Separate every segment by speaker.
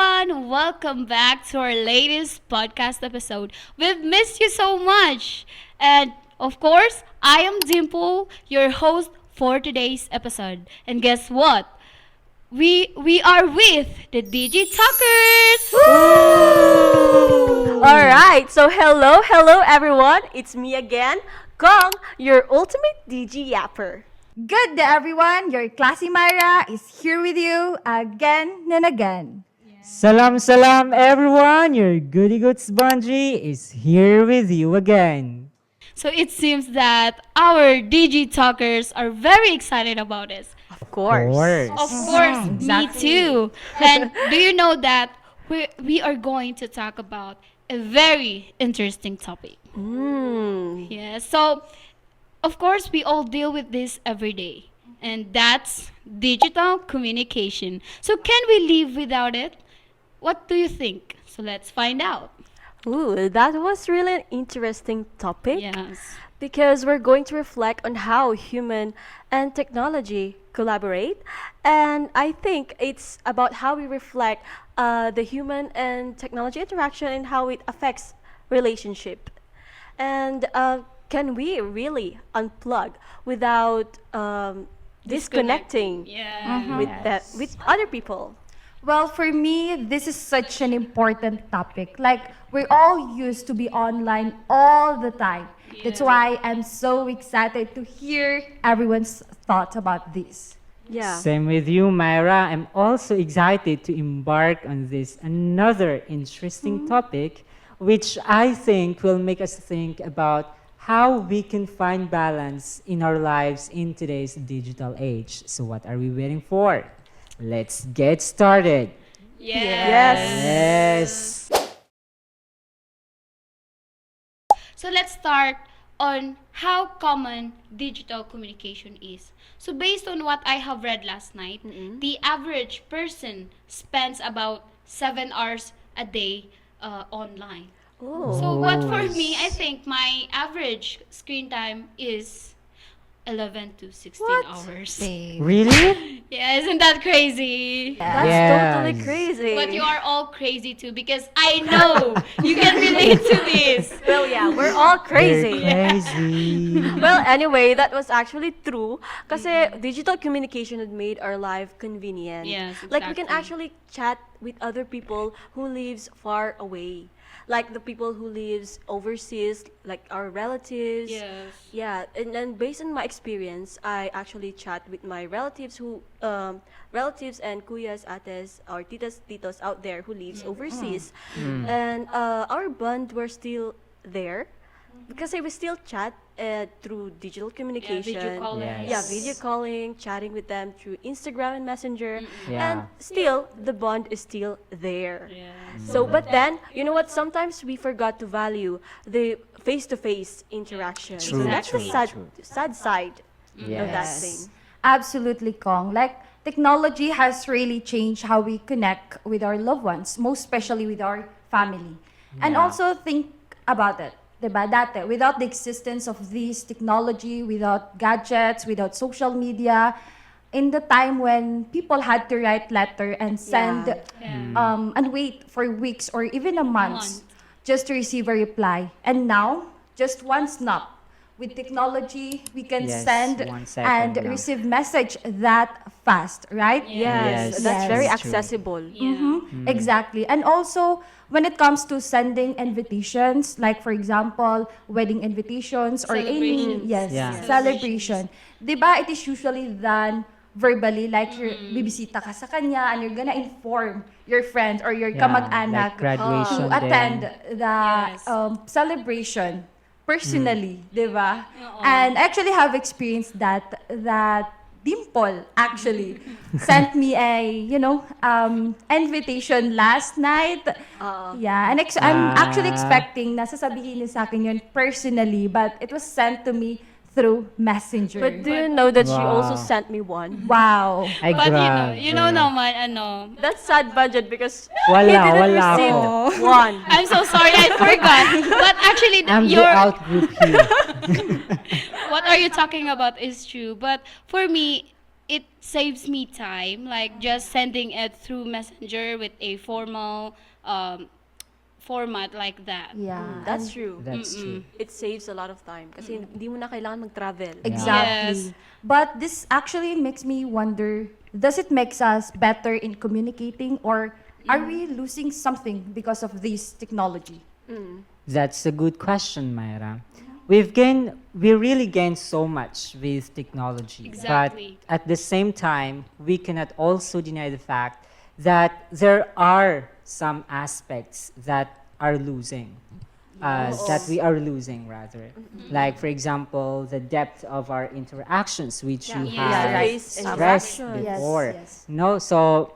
Speaker 1: everyone! Welcome back to our latest podcast episode. We've missed you so much. And of course, I am Dimple, your host for today's episode. And guess what? We are with the DigiTalkers!
Speaker 2: All right, so hello everyone. It's me again, Khong, your ultimate DG yapper.
Speaker 3: Good day, everyone. Your classy Maira is here with you again and again.
Speaker 4: Salam everyone, your goody goods Banjie is here with you again.
Speaker 1: So it seems that our DigiTalkers are very excited about this.
Speaker 2: Of course.
Speaker 1: Of course, me
Speaker 3: exactly.
Speaker 1: too. And do you know that we are going to talk about a very interesting topic? Yeah, so of course we all deal with this every day, and that's digital communication. So can we live without it? What do you think? So let's find out.
Speaker 2: Ooh, that was really an interesting topic.
Speaker 1: Yes.
Speaker 2: Because we're going to reflect on how human and technology collaborate. And I think it's about how we reflect the human and technology interaction and how it affects relationship. And can we really unplug without disconnecting
Speaker 1: Yeah.
Speaker 2: with other people?
Speaker 3: Well, for me, this is such an important topic. Like, we're all used to be online all the time. That's why I'm so excited to hear everyone's thoughts about this.
Speaker 2: Yeah.
Speaker 4: Same with you, Maira. I'm also excited to embark on this another interesting topic, which I think will make us think about how we can find balance in our lives in today's digital age. So what are we waiting for? Let's get started.
Speaker 2: Yes.
Speaker 4: Yes.
Speaker 1: So let's start on how common digital communication is. So based on what I have read last night, the average person spends about 7 hours a day online.
Speaker 2: Oh.
Speaker 1: So but for me, I think my average screen time is 11 to 16
Speaker 2: What?
Speaker 1: hours.
Speaker 4: Really?
Speaker 1: Yeah, isn't that crazy?
Speaker 2: That's
Speaker 4: Yes.
Speaker 2: totally crazy.
Speaker 1: But you are all crazy too, because I know you can relate to this.
Speaker 2: Well, yeah, we're all
Speaker 4: They're
Speaker 2: crazy.
Speaker 4: crazy.
Speaker 2: Well, anyway, that was actually true. Kasi digital communication had made our life convenient.
Speaker 1: Yes,
Speaker 2: Like we can
Speaker 1: exactly.
Speaker 2: actually chat with other people who lives far away. Like the people who lives overseas, like our relatives.
Speaker 1: Yes.
Speaker 2: Yeah, and then based on my experience, I actually chat with my relatives relatives and kuyas, ates, or titos out there who lives overseas, and our bond were still there, because I was still chat through digital communication.
Speaker 1: video calling.
Speaker 4: Yes.
Speaker 2: Yeah, video calling, chatting with them through Instagram and Messenger,
Speaker 4: Yeah.
Speaker 2: and still the bond is still there.
Speaker 1: Yeah.
Speaker 2: So, but then, you know what? Sometimes we forgot to value the face-to-face interaction. So
Speaker 4: True,
Speaker 2: that's the
Speaker 4: true,
Speaker 2: sad,
Speaker 4: true.
Speaker 2: sad side of that
Speaker 4: Yes.
Speaker 2: thing.
Speaker 3: Absolutely, Kong. Like, technology has really changed how we connect with our loved ones, most especially with our family. And
Speaker 4: Yeah.
Speaker 3: also think about it. Diba? Dati, without the existence of this technology, without gadgets, without social media, in the time when people had to write letter and send and wait for weeks or even a month just to receive a reply. And now, just one snap. With technology, we can
Speaker 4: Yes,
Speaker 3: send
Speaker 4: 1 second
Speaker 3: and
Speaker 4: lang.
Speaker 3: receive message that fast, right?
Speaker 2: Yes,
Speaker 4: Yes,
Speaker 2: that's very
Speaker 4: that's true.
Speaker 2: accessible.
Speaker 3: Exactly. And also, when it comes to sending invitations, like for example, wedding invitations or any
Speaker 1: Celebrations.
Speaker 4: Yeah.
Speaker 3: celebration, diba, it is usually done verbally, like you're bibisita ka sa kanya and you're gonna inform your friends or your
Speaker 4: Yeah,
Speaker 3: kamag-anak
Speaker 4: like graduation
Speaker 3: to
Speaker 4: din.
Speaker 3: attend the
Speaker 1: Yes.
Speaker 3: celebration personally, diba? And I actually have experienced that Dimple actually sent me a, invitation last night. Yeah, and I'm actually expecting na sasabihin niya sa akin yun personally, but it was sent to me through Messenger.
Speaker 2: But do you know that she also
Speaker 4: Wow.
Speaker 2: sent me one?
Speaker 3: Wow.
Speaker 4: Ay,
Speaker 1: But
Speaker 4: grabe.
Speaker 1: you know naman,
Speaker 2: That's sad budget because
Speaker 4: Wala,
Speaker 2: he didn't
Speaker 4: wala
Speaker 2: receive
Speaker 4: ako.
Speaker 2: one.
Speaker 1: I'm so sorry, I forgot. But actually,
Speaker 4: I'm the
Speaker 1: your
Speaker 4: out group here.
Speaker 1: what are you talking about is true. But for me, it saves me time, like just sending it through Messenger with a formal format like that.
Speaker 3: Yeah.
Speaker 2: That's true.
Speaker 4: That's true.
Speaker 2: It saves a lot of time kasi hindi mo na kailangan mag-travel.
Speaker 3: Exactly.
Speaker 1: Yes.
Speaker 3: But this actually makes me wonder, does it makes us better in communicating, or are we losing something because of this technology?
Speaker 4: That's a good question, Maira. We really gained so much with technology.
Speaker 1: Exactly.
Speaker 4: But at the same time, we cannot also deny the fact that there are some aspects that are losing. That we are losing, rather. Like, for example, the depth of our interactions, which you have
Speaker 2: Face
Speaker 4: stressed
Speaker 2: interaction.
Speaker 4: before.
Speaker 3: Yes.
Speaker 4: No, so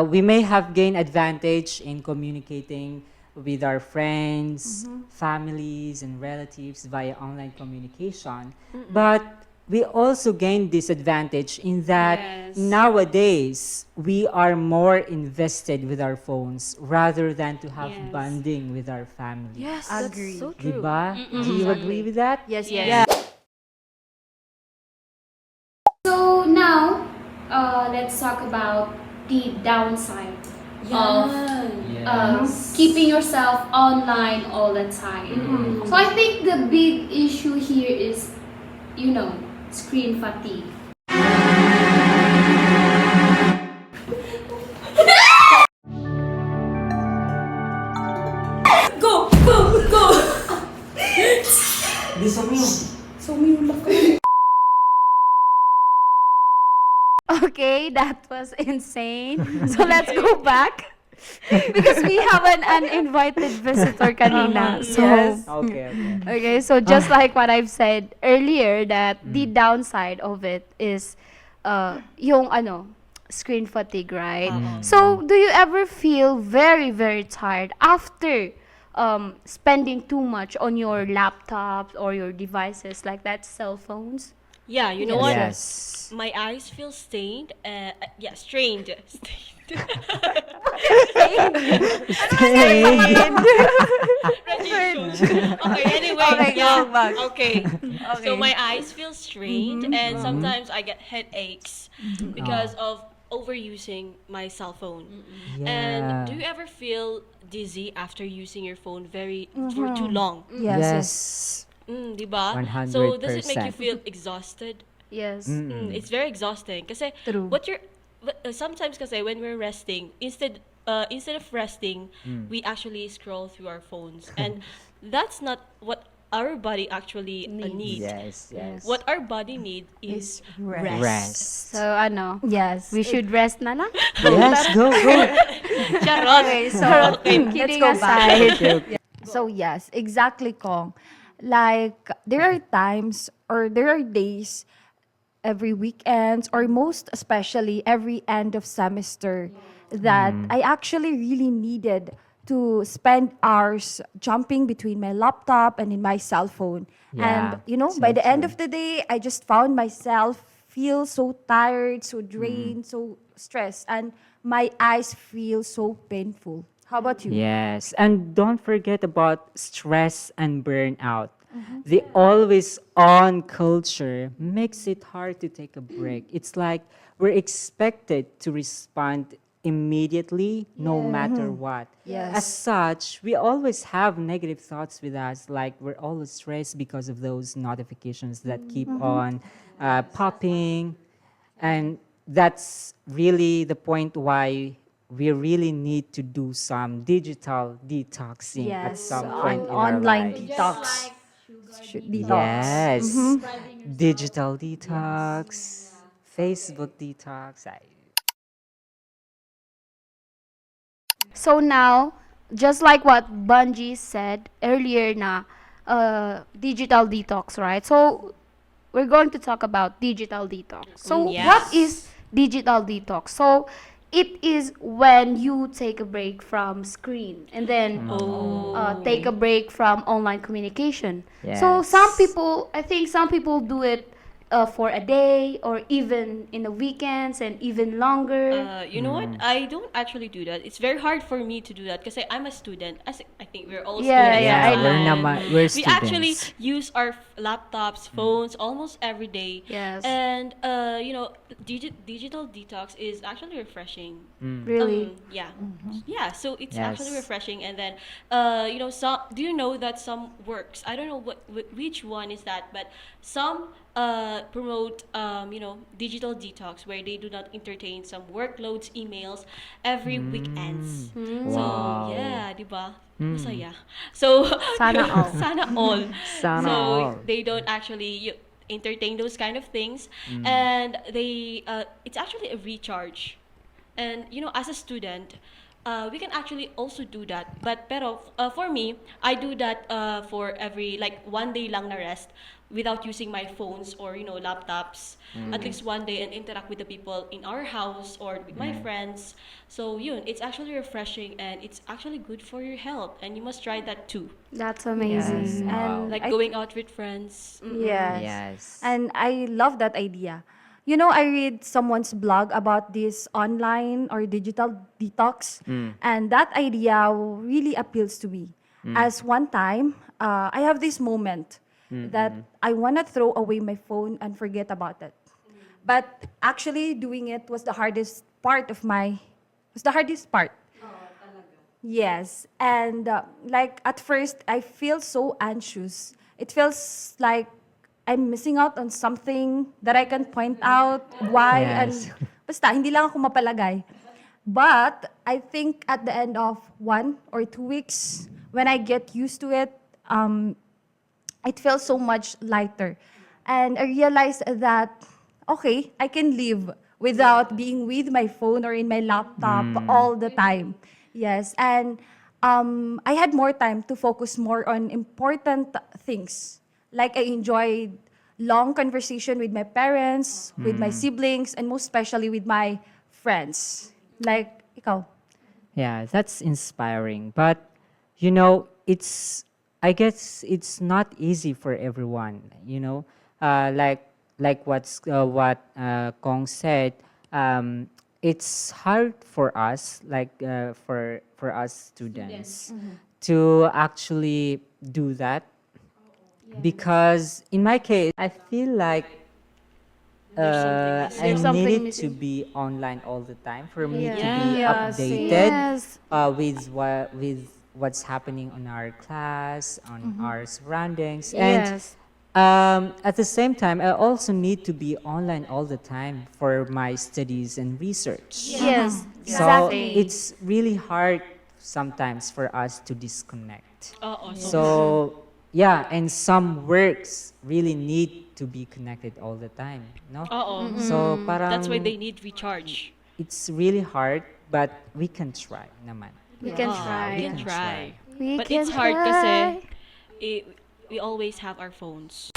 Speaker 4: we may have gained advantage in communicating with our friends, families, and relatives via online communication, but we also gain disadvantage in that
Speaker 1: Yes.
Speaker 4: nowadays we are more invested with our phones rather than to have
Speaker 1: Yes.
Speaker 4: bonding with our family.
Speaker 2: Yes,
Speaker 3: Agree.
Speaker 2: that's so true.
Speaker 4: Diba? Do you agree with that?
Speaker 2: Yes,
Speaker 1: Yes. So now, let's talk about the downside of keeping yourself online all the time. So I think the big issue here is, screen fatigue.
Speaker 3: Okay, that was insane. So let's go back because we have an uninvited visitor kanina. So
Speaker 2: Yes.
Speaker 4: Okay, okay.
Speaker 3: okay, so just like what I've said earlier, that the downside of it is yung screen fatigue, right? So do you ever feel very, very tired after spending too much on your laptops or your devices like that, cell phones?
Speaker 2: Yeah, you know what?
Speaker 4: Yes.
Speaker 2: My eyes feel stained. Yeah, strained. Okay, anyway.
Speaker 3: Okay,
Speaker 2: yeah.
Speaker 3: go back.
Speaker 2: Okay. So my eyes feel strained, and sometimes I get headaches because of overusing my cell phone. And do you ever feel dizzy after using your phone for too long?
Speaker 3: Yes.
Speaker 2: Diba? So does it make you
Speaker 4: 100%.
Speaker 2: feel exhausted?
Speaker 3: Yes.
Speaker 2: It's very exhausting kasi
Speaker 3: True.
Speaker 2: sometimes kasi when we're resting, instead of resting, we actually scroll through our phones, and that's not what our body actually needs.
Speaker 4: Yes, yes.
Speaker 2: What our body needs is rest.
Speaker 4: Rest.
Speaker 3: So
Speaker 1: Yes.
Speaker 3: we should rest na lang.
Speaker 4: Yes, go, go.
Speaker 3: Okay, so
Speaker 2: Okay,
Speaker 3: let's
Speaker 1: kidding
Speaker 3: go
Speaker 1: aside.
Speaker 3: back. So yes, exactly, Kong. Like there are times or there are days every weekends or most especially every end of semester that I actually really needed to spend hours jumping between my laptop and in my cell phone.
Speaker 4: Yeah,
Speaker 3: And
Speaker 4: so
Speaker 3: by the end
Speaker 4: true.
Speaker 3: of the day, I just found myself feel so tired, so drained, so stressed, and my eyes feel so painful. How about you?
Speaker 4: Yes, and don't forget about stress and burnout. The always on culture makes it hard to take a break. It's like we're expected to respond immediately no matter what.
Speaker 3: Yes.
Speaker 4: As such, we always have negative thoughts with us, like we're always stressed because of those notifications that keep on popping. And that's really the point why we really need to do some digital detoxing at some point in our
Speaker 3: online
Speaker 4: lives.
Speaker 3: detox. Detox.
Speaker 4: Yes. Digital detox, Facebook detox.
Speaker 1: So now, just like what Banjie said earlier na digital detox, right? So we're going to talk about digital detox. So
Speaker 2: Yes.
Speaker 1: what is digital detox? So it is when you take a break from screen and then take a break from online communication. So
Speaker 4: Yes.
Speaker 1: some people, I think some people do it for a day or even in the weekends and even longer?
Speaker 5: You know what? I don't actually do that. It's very hard for me to do that because I'm a student. I think we're all
Speaker 1: Yeah,
Speaker 5: students
Speaker 1: yeah,
Speaker 5: as
Speaker 1: I
Speaker 5: well.
Speaker 1: know.
Speaker 4: we're
Speaker 5: We actually
Speaker 4: students.
Speaker 5: use our laptops, phones almost every day.
Speaker 1: Yes.
Speaker 5: And digital detox is actually refreshing.
Speaker 1: Really?
Speaker 5: Yeah. Yeah, so it's actually
Speaker 4: Yes.
Speaker 5: refreshing. And then some do you know that some works, I don't know which one is that, but some promote digital detox where they do not entertain some workloads, emails every weekends. So
Speaker 4: Wow.
Speaker 5: yeah, diba? Masaya. So
Speaker 1: Sana all.
Speaker 5: sana all.
Speaker 4: Sana
Speaker 5: So
Speaker 4: all.
Speaker 5: they don't actually entertain those kind of things, and they it's actually a recharge. And as a student, we can actually also do that. But for me, I do that for every like one day lang na rest without using my phones or laptops. At least one day, and interact with the people in our house or with my friends. So it's actually refreshing, and it's actually good for your health, and you must try that too.
Speaker 1: That's
Speaker 3: Yes.
Speaker 1: amazing.
Speaker 3: And
Speaker 5: Like
Speaker 3: I
Speaker 5: going out with friends.
Speaker 3: Yes.
Speaker 4: Yes.
Speaker 3: And I love that idea. You know, I read someone's blog about this online or digital detox, and that idea really appeals to me. As one time, I have this moment that I want to throw away my phone and forget about it. But actually, doing it was the hardest part of my, was the hardest part. Yes, and like at first, I feel so anxious. It feels like I'm missing out on something that I can point out why
Speaker 4: Yes.
Speaker 3: and basta hindi lang ako mapalagay. But I think at the end of 1 or 2 weeks, when I get used to it, it feels so much lighter. And I realized that, okay, I can live without being with my phone or in my laptop all the time. Yes, and I had more time to focus more on important things. Like I enjoyed long conversation with my parents, with my siblings, and most especially with my friends. Like, ikaw.
Speaker 4: Yeah, that's inspiring. But it's I guess it's not easy for everyone. Like what Khong said. It's hard for us, like for us students, to actually do that because in my case, I feel like I
Speaker 1: There's something
Speaker 4: needed to
Speaker 1: missing.
Speaker 4: be online all the time for me to
Speaker 5: Yeah.
Speaker 4: be
Speaker 1: Yeah,
Speaker 4: updated
Speaker 1: yes.
Speaker 4: with what's happening on our class, on our surroundings, and
Speaker 1: Yes.
Speaker 4: at the same time, I also need to be online all the time for my studies and research.
Speaker 1: Yes.
Speaker 4: So
Speaker 1: Exactly.
Speaker 4: it's really hard sometimes for us to disconnect.
Speaker 5: Oh,
Speaker 4: So yeah, and some works really need to be connected all the time, no? So parang
Speaker 5: that's why they need recharge.
Speaker 4: it's really hard, but we can try naman.
Speaker 1: We can
Speaker 5: We
Speaker 1: try.
Speaker 5: can try.
Speaker 1: We
Speaker 5: But
Speaker 1: can
Speaker 5: it's hard
Speaker 1: try.
Speaker 5: kasi we always have our phones.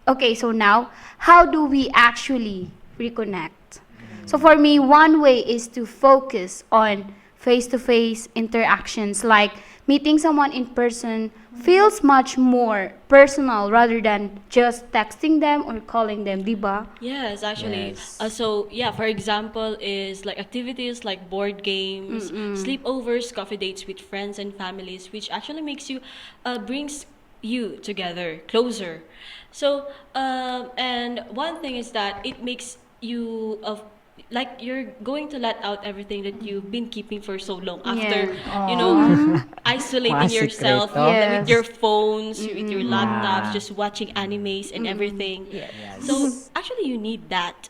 Speaker 1: Okay, so now, how do we actually reconnect? So for me, one way is to focus on face-to-face interactions, like meeting someone in person feels much more personal rather than just texting them or calling them, diba?
Speaker 5: Yes, actually.
Speaker 4: Yes.
Speaker 5: So yeah, for example, is like activities like board games, sleepovers, coffee dates with friends and families, which actually makes you, brings you together closer. So and one thing is that it makes you of like you're going to let out everything that you've been keeping for so long after isolating
Speaker 4: Mga
Speaker 5: yourself
Speaker 4: sikreto.
Speaker 1: Yes.
Speaker 5: with your phones, with your laptops,
Speaker 4: Yeah.
Speaker 5: just watching animes and everything.
Speaker 4: Yes.
Speaker 5: So actually, you need that.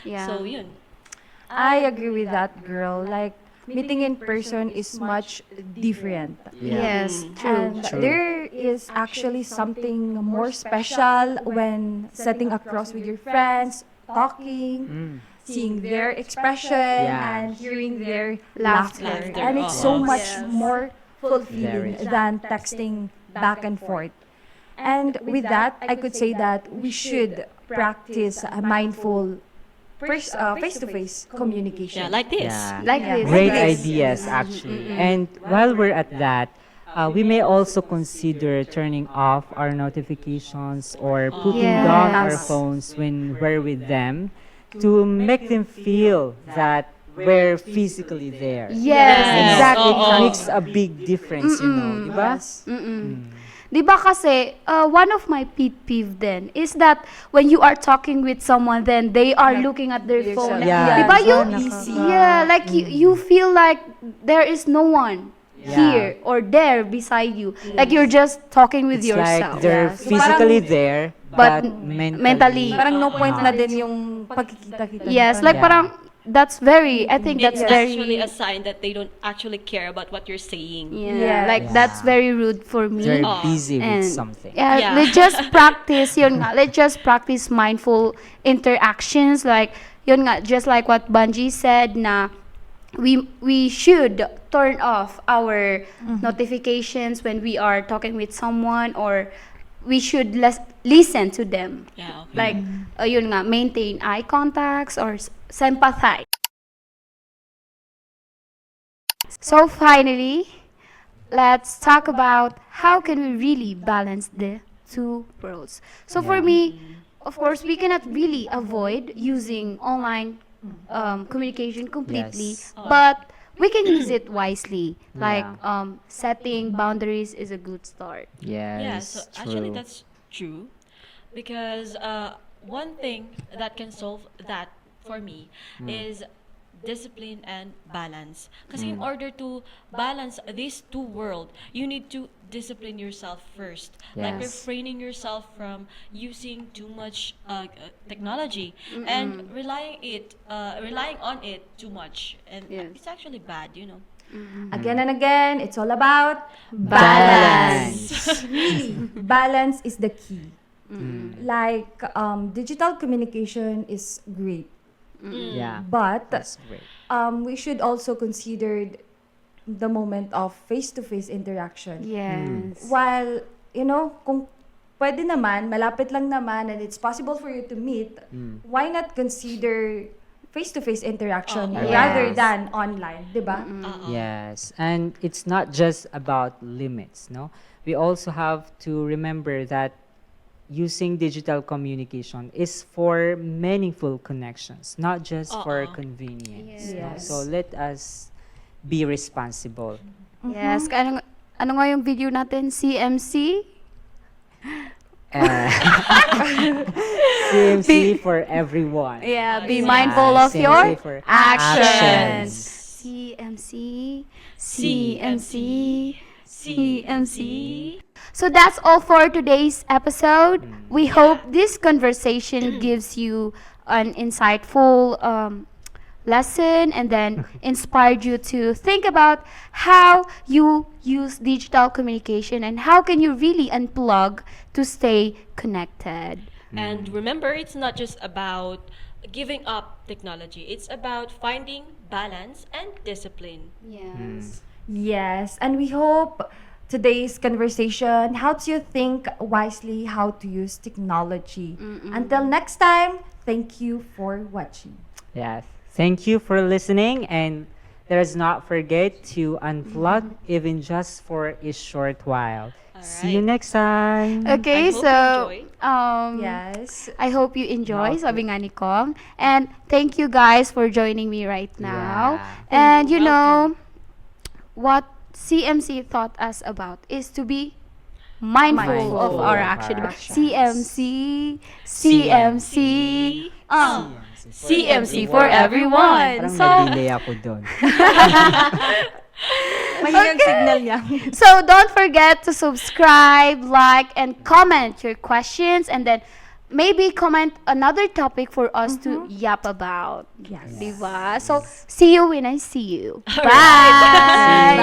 Speaker 1: Yeah.
Speaker 5: So yun.
Speaker 3: I agree with that, girl. Like, meeting in person is much different.
Speaker 1: Yes, true.
Speaker 3: And there is actually something more special when sitting across with your friends, talking, seeing their expression,
Speaker 4: Yeah.
Speaker 3: and hearing their
Speaker 1: Laughter.
Speaker 3: laughter. And it's so
Speaker 5: Oh.
Speaker 3: much
Speaker 1: Yes.
Speaker 3: more fulfilling
Speaker 4: Very.
Speaker 3: than texting back and forth. And with that, I could say that we should practice a mindful face-to-face communication.
Speaker 5: Yeah, like this.
Speaker 4: Yeah.
Speaker 1: Like
Speaker 3: Yeah.
Speaker 1: this.
Speaker 4: Great
Speaker 3: Yes.
Speaker 4: ideas, actually. And while we're at that, we may also consider turning off our notifications or putting
Speaker 1: Yes.
Speaker 4: down our phones when we're with them to make them feel that we're physically there.
Speaker 1: Yes,
Speaker 5: Yes.
Speaker 1: exactly.
Speaker 4: It makes a big difference, you know, di ba?
Speaker 1: Di ba kasi, one of my pet peeve then is that when you are talking with someone, then they are looking at their phone.
Speaker 4: Yeah.
Speaker 1: Di ba you?
Speaker 3: busy.
Speaker 1: Yeah, like you feel like there is no one
Speaker 4: Yeah.
Speaker 1: here or there beside you. Like you're just talking with
Speaker 4: It's
Speaker 1: yourself.
Speaker 4: like they're
Speaker 3: Yeah. So
Speaker 4: physically
Speaker 3: parang-
Speaker 4: there,
Speaker 1: But
Speaker 4: but
Speaker 1: mentally.
Speaker 3: Parang no point na din yung pagkikita-kita.
Speaker 1: Yes, like
Speaker 4: Yeah.
Speaker 1: parang that's very, I think that's
Speaker 5: It's
Speaker 1: very,
Speaker 5: actually a sign that they don't actually care about what you're saying.
Speaker 1: yeah,
Speaker 3: Yes.
Speaker 1: like that's very rude for me.
Speaker 4: they're
Speaker 5: Oh.
Speaker 4: busy with
Speaker 1: And
Speaker 4: something.
Speaker 1: yeah,
Speaker 5: Yeah.
Speaker 1: let's just practice yun nga. Let's just practice mindful interactions, like yun nga, just like what Banjie said na we should turn off our notifications when we are talking with someone, or we should listen to them.
Speaker 5: Yeah, okay.
Speaker 1: Like yun nga, maintain eye contacts or sympathize. So finally, let's talk about how can we really balance the two worlds. So for me, of course, we cannot really avoid using online communication completely,
Speaker 4: Yes.
Speaker 1: but we can use it wisely. Like
Speaker 4: Yeah.
Speaker 1: setting boundaries is a good start.
Speaker 5: Yeah,
Speaker 4: Yes,
Speaker 5: so
Speaker 4: true.
Speaker 5: actually that's true, because one thing that can solve that for me is discipline and balance. Because in order to balance these two worlds, you need to discipline yourself first, like
Speaker 4: Yes.
Speaker 5: refraining yourself from using too much technology and relying on it too much, and
Speaker 1: Yes.
Speaker 5: it's actually bad, you know.
Speaker 3: Again and again, it's all about
Speaker 1: Balance.
Speaker 3: Really, balance is the key. Like, digital communication is great,
Speaker 4: Yeah,
Speaker 3: but
Speaker 4: that's great.
Speaker 3: we should also consider the moment of face-to-face interaction.
Speaker 1: Yes.
Speaker 3: While, kung pwede naman, malapit lang naman, and it's possible for you to meet, why not consider face-to-face interaction
Speaker 5: Oh,
Speaker 3: rather
Speaker 1: yes.
Speaker 3: than online, di ba?
Speaker 4: Yes, and it's not just about limits, no? We also have to remember that using digital communication is for meaningful connections, not just for convenience. No?
Speaker 3: Yes.
Speaker 4: So let us be responsible.
Speaker 1: Yes. Ano nga yung video natin? CMC?
Speaker 4: Uh, CMC for everyone.
Speaker 1: Yeah, be
Speaker 5: Yeah,
Speaker 1: mindful of
Speaker 4: CMC
Speaker 1: your
Speaker 4: for
Speaker 1: actions.
Speaker 4: actions.
Speaker 1: CMC, CMC, CMC. So that's all for today's episode. We hope this conversation gives you an insightful lesson and then inspired you to think about how you use digital communication and how can you really unplug to stay connected.
Speaker 5: And remember, it's not just about giving up technology. It's about finding balance and discipline.
Speaker 1: Yes.
Speaker 3: Yes, and we hope today's conversation helps you think wisely how to use technology. Until next time, thank you for watching.
Speaker 4: Yes. Thank you for listening, and let us not forget to unplug even just for a short while. See you
Speaker 5: Alright.
Speaker 4: next time.
Speaker 1: Okay,
Speaker 5: I hope
Speaker 1: so
Speaker 5: you enjoy.
Speaker 3: Yes.
Speaker 1: I hope you enjoy,
Speaker 4: Okay.
Speaker 1: sabi nga ni Khong. And thank you guys for joining me right now.
Speaker 4: Yeah.
Speaker 1: And you
Speaker 5: Welcome.
Speaker 1: know, what CMC taught us about is to be mindful of
Speaker 4: Mindful
Speaker 1: our
Speaker 4: of
Speaker 1: action.
Speaker 4: our
Speaker 1: CMC, CMC, CMC for everyone.
Speaker 4: Parang
Speaker 1: So,
Speaker 4: na-delay ako doon.
Speaker 3: Mahirang signal niya.
Speaker 1: so don't forget to subscribe, like, and comment your questions, and then maybe comment another topic for us to yap about.
Speaker 3: Yes.
Speaker 1: Diba? So, see you when I see you.
Speaker 5: Alright.
Speaker 1: Bye!